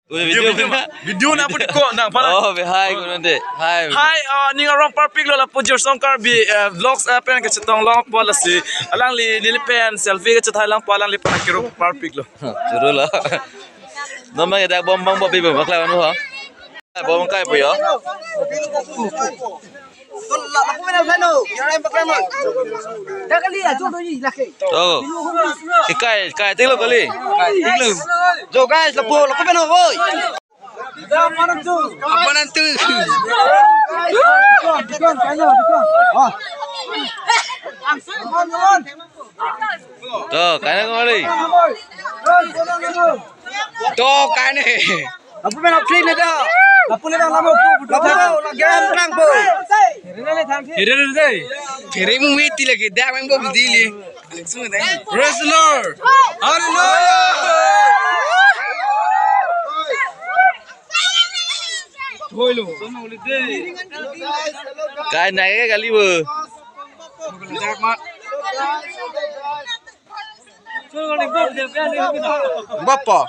Video na pun ko nang pala. Oh, hi ko nanti. Hi. Hi, ning orang parpik lo la po Jirsong Karbi vlogs pen ke chetong long po la si alang li pen selfie ke chetang lang po alang li pan kiro parpik lo. Juru lah. Nama kita bom bang bobi bom bakla anu ha. Bom kai po yo. Oh. Kai ting lo kali. Yo guys, lapo beno oi. Apa nanti? Tuh, kayaknya kembali. Tuh, kayaknya. Lapo beno clean dah. Lapo dah lapo. Lapo lagi am po. Kiri mu miti lagi, dah main bom dili. Wrestler. Hallelujah. Kayak naik kali bu. Bapa.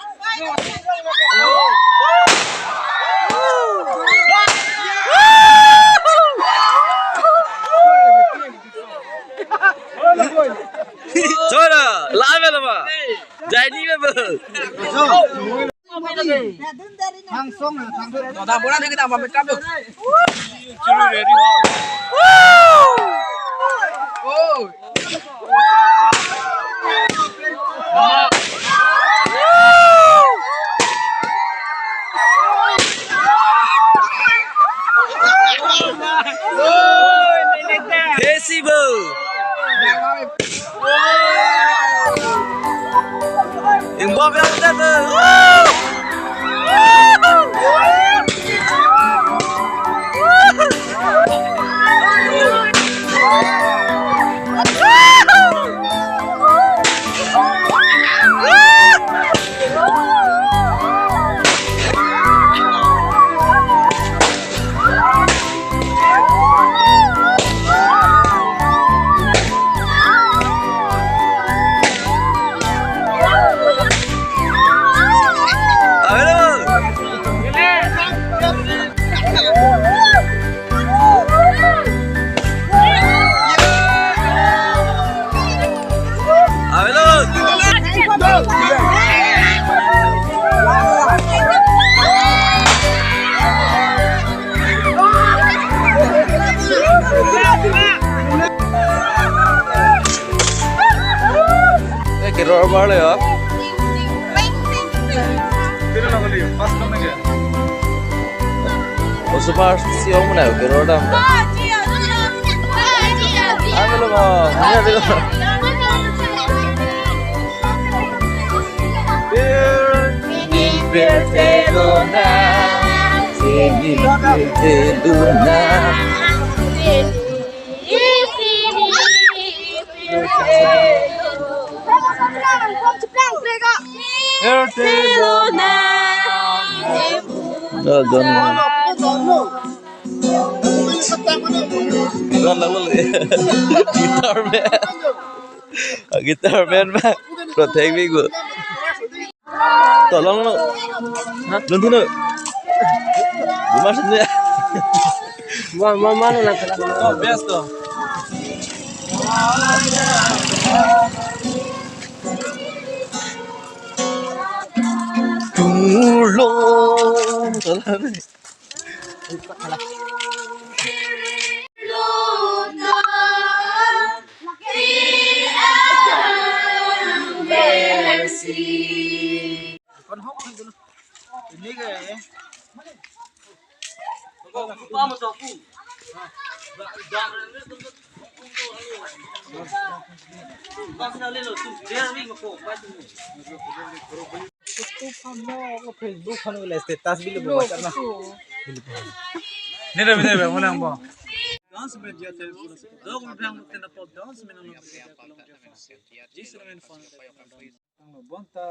Coba, lama lama. Jadi apa? Dah bola kita ambil kabel. Hesi bu. Yang bom yang udah tuh. Kira apa ya? Usah sih om mana? Kira apa? Ambil lo, ambil lo. Barcelona, sini Barcelona. Barcelona. Don lagu gitar man bang, protect me gue. Tolong lo, nanti lo, gue maksudnya. Mana nak? Oh, best tuh. Tulung, tolong nih. Ini kayak. Facebook kan oleh status bilu buat karena. Nera bida mo lang po. Dans med jag till för oss. Då kommer vi mot den på dans med någon. Bonta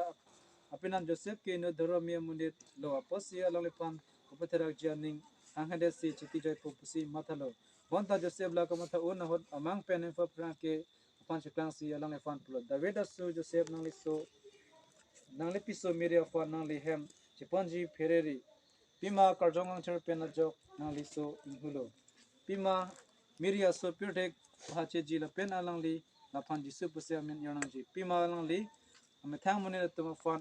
apinan Joseph ke no doromia munit lo aposia lo lepan kopetera janing anghade si chiti joy popusi mathalo. Bonta Joseph la ko matha on hot amang pen fa pranke pan chiklang si alang lepan pulo. Davida su Joseph nang liso nang lepiso media fa nang lehem Japanji Ferreri. Pima Karjong Cher Penajok Naliso Inhulo. Pima Miria so Purtek Hacheji la Pen Alangli, La Panji Supersamin Yanangji. Pima Alangli, a Metang Money to Fan.